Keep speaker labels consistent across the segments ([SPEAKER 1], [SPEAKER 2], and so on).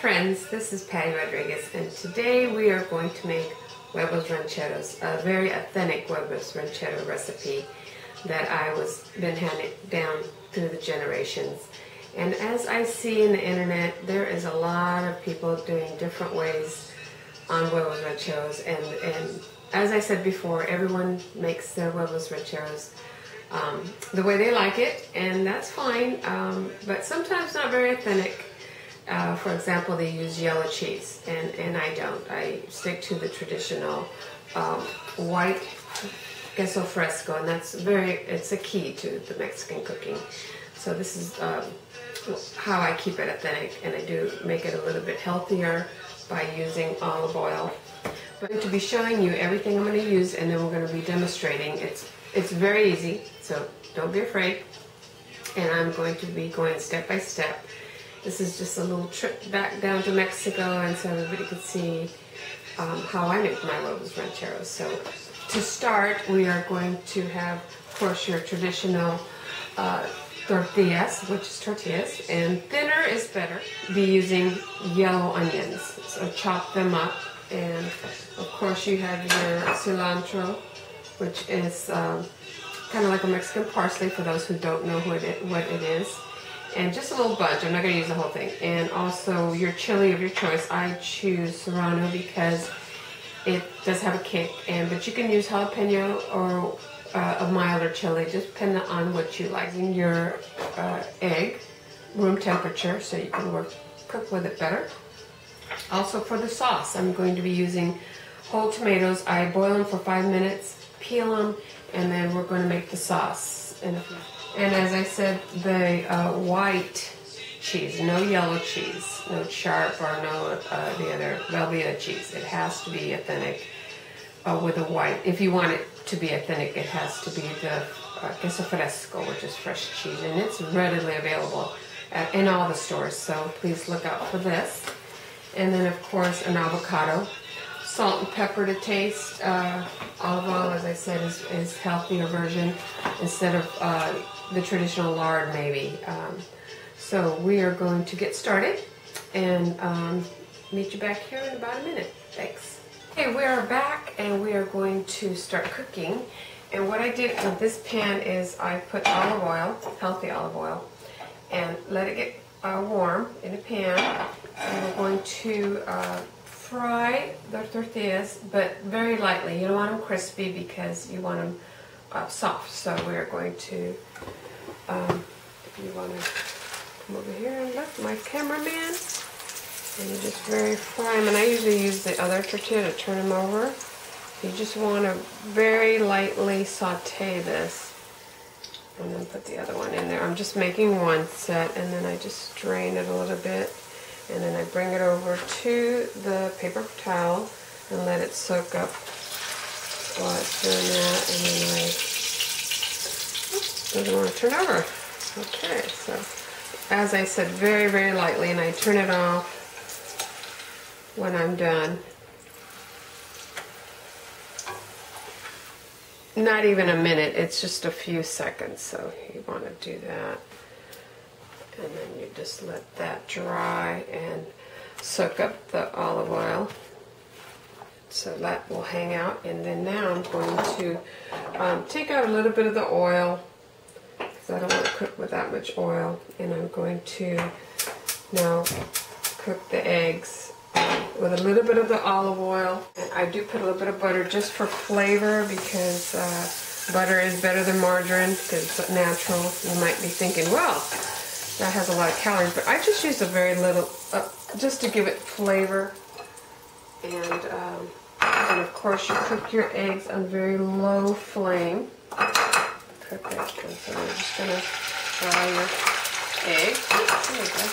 [SPEAKER 1] friends, this is Patty Rodriguez, and today we are going to make Huevos Rancheros, a very authentic Huevos Ranchero recipe that I was been handed down through the generations. And as I see in the internet, there is a lot of people doing different ways on Huevos Rancheros, and as I said before, everyone makes their Huevos Rancheros the way they like it, and that's fine, but sometimes not very authentic. For example, they use yellow cheese, and I don't. I stick to the traditional white queso fresco, and it's a key to the Mexican cooking. So this is how I keep it authentic, and I do make it a little bit healthier by using olive oil. I'm going to be showing you everything I'm going to use, and then we're going to be demonstrating. It's very easy, so don't be afraid. And I'm going to be going step by step. This is just a little trip back down to Mexico, and so everybody could see how I make my Huevos Rancheros. So to start, we are going to have, of course, your traditional tortillas, which is tortillas, and thinner is better. Be using yellow onions, so chop them up. And of course you have your cilantro, which is kind of like a Mexican parsley for those who don't know what it is. And just a little bunch, I'm not going to use the whole thing. And also your chili of your choice. I choose serrano because it does have a kick, but you can use jalapeno or a milder chili, just depending on what you like. And your egg, room temperature, so you can cook with it better. Also for the sauce, I'm going to be using whole tomatoes. I boil them for 5 minutes, peel them, and then we're going to make the sauce. And as I said, the white cheese, no yellow cheese, no sharp or no the other Velveeta cheese. It has to be authentic with a white. If you want it to be authentic, it has to be the queso fresco, which is fresh cheese, and it's readily available in all the stores. So please look out for this. And then, of course, an avocado. Salt and pepper to taste. Olive oil, as I said, is healthier version instead of the traditional lard, maybe. So we are going to get started and meet you back here in about a minute. Thanks. Okay, we are back and we are going to start cooking. And what I did with this pan is I put olive oil, healthy olive oil, and let it get warm in a pan. And we're going to fry the tortillas, but very lightly. You don't want them crispy because you want them soft. So we're going to, if you want to come over here and look, my cameraman, and you just very fry them. And I usually use the other tortilla to turn them over. You just want to very lightly saute this. And then put the other one in there. I'm just making one set, and then I just strain it a little bit. And then I bring it over to the paper towel and let it soak up while it's doing that. And then doesn't want to turn over. Okay, so as I said, very, very lightly, and I turn it off when I'm done. Not even a minute, it's just a few seconds, so you want to do that. And then you just let that dry and soak up the olive oil. So that will hang out. And then now I'm going to take out a little bit of the oil, because I don't want to cook with that much oil. And I'm going to now cook the eggs with a little bit of the olive oil. And I do put a little bit of butter just for flavor, because butter is better than margarine because it's natural. You might be thinking, well, that has a lot of calories, but I just use a very little, just to give it flavor. And of course you cook your eggs on very low flame. Cook it, and so you're just going to fry your egg. There you go.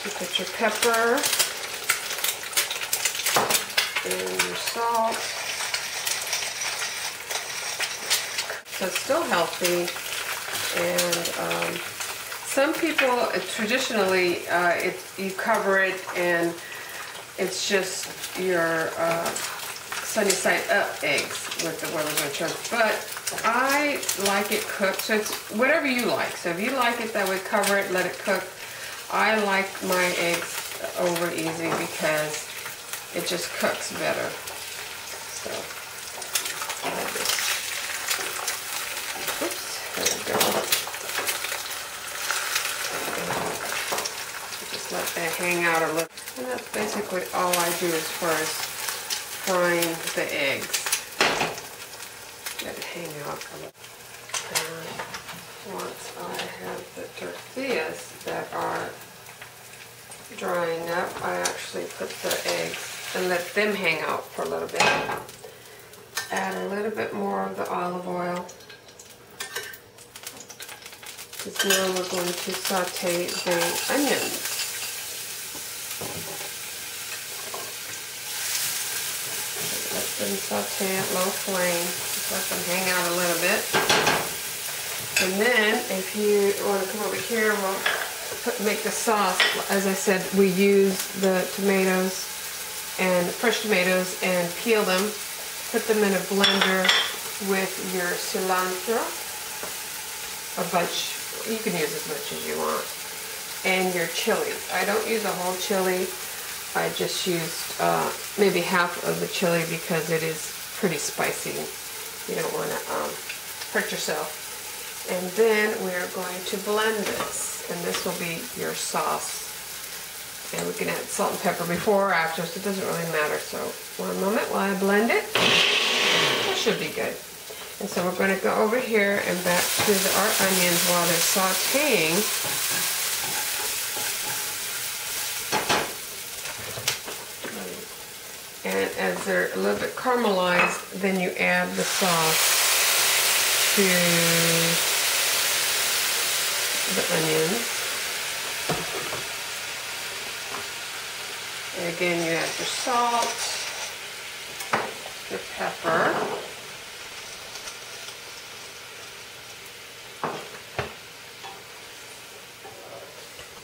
[SPEAKER 1] You put your pepper and your salt. So it's still healthy, and some people traditionally you cover it and it's just your sunny side up eggs with the Huevos Rancheros, but I like it cooked, so it's whatever you like. So if you like it that way, cover it, let it cook. I like my eggs over easy because it just cooks better. So I just, oops, there we go. Just let that hang out a little. And that's basically all I do as far as frying the eggs. Let it hang out a little. And once I have the tortillas that are drying up, I actually put the eggs and let them hang out for a little bit. Add a little bit more of the olive oil. Because now we're going to saute the onions. Let them saute at low flame. Just let them hang out a little bit. And then, if you want to come over here, we'll make the sauce. As I said, we use the tomatoes and fresh tomatoes and peel them, put them in a blender with your cilantro, a bunch. You can use as much as you want, and your chili. I don't use a whole chili. I just used maybe half of the chili because it is pretty spicy. You don't want to hurt yourself. And then we're going to blend this, and this will be your sauce. And we can add salt and pepper before or after, so it doesn't really matter. So one moment while I blend it. That should be good. And so we're going to go over here and back to our onions while they're sauteing. And as they're a little bit caramelized, then you add the sauce to the onions. And again, you add your salt, your pepper,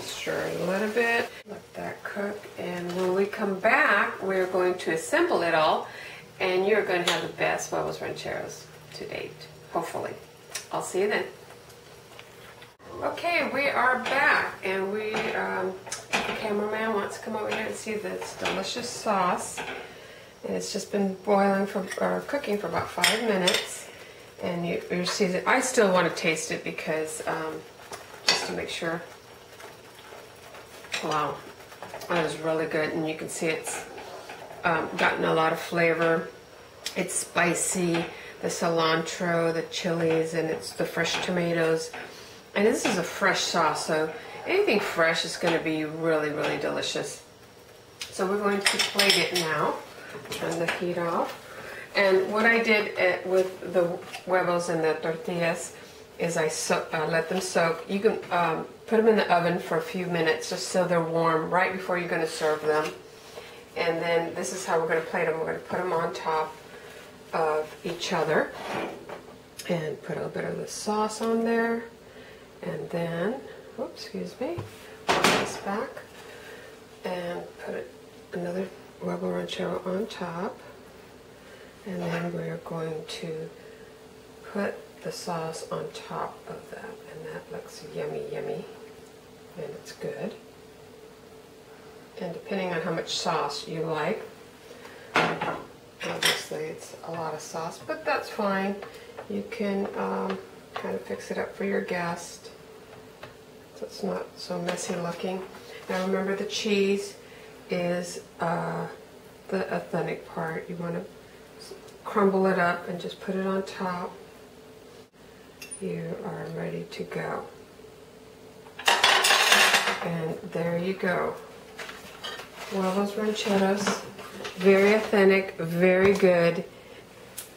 [SPEAKER 1] stir it a little bit, let that cook, and when we come back, we're going to assemble it all, and you're going to have the best Huevos Rancheros to date, hopefully. I'll see you then. Okay, we are back, and the cameraman wants to come over here and see this delicious sauce. And it's just been boiling cooking for about 5 minutes. And you see that I still want to taste it because just to make sure. Wow, that is really good, and you can see it's gotten a lot of flavor. It's spicy, the cilantro, the chilies, and it's the fresh tomatoes. And this is a fresh sauce, so anything fresh is going to be really, really delicious. So we're going to plate it now. Turn the heat off. And what I did with the huevos and the tortillas is I let them soak. You can put them in the oven for a few minutes just so they're warm right before you're going to serve them. And then this is how we're going to plate them. We're going to put them on top of each other and put a little bit of the sauce on there. And then, oops, excuse me, put this back and put another Huevo Ranchero on top. And then we're going to put the sauce on top of that. And that looks yummy, yummy. And it's good. And depending on how much sauce you like, obviously it's a lot of sauce, but that's fine. You can kind of fix it up for your guest so it's not so messy looking. Now remember, the cheese is the authentic part. You want to crumble it up and just put it on top. You are ready to go. And there you go. Huevos Rancheros, very authentic, very good,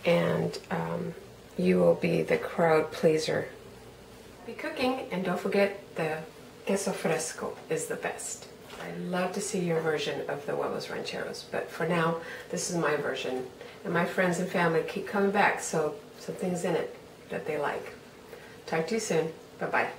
[SPEAKER 1] and you will be the crowd pleaser. Be cooking, and don't forget the queso fresco is the best. I'd love to see your version of the Huevos Rancheros, but for now, this is my version. And my friends and family keep coming back, so something's in it that they like. Talk to you soon. Bye-bye.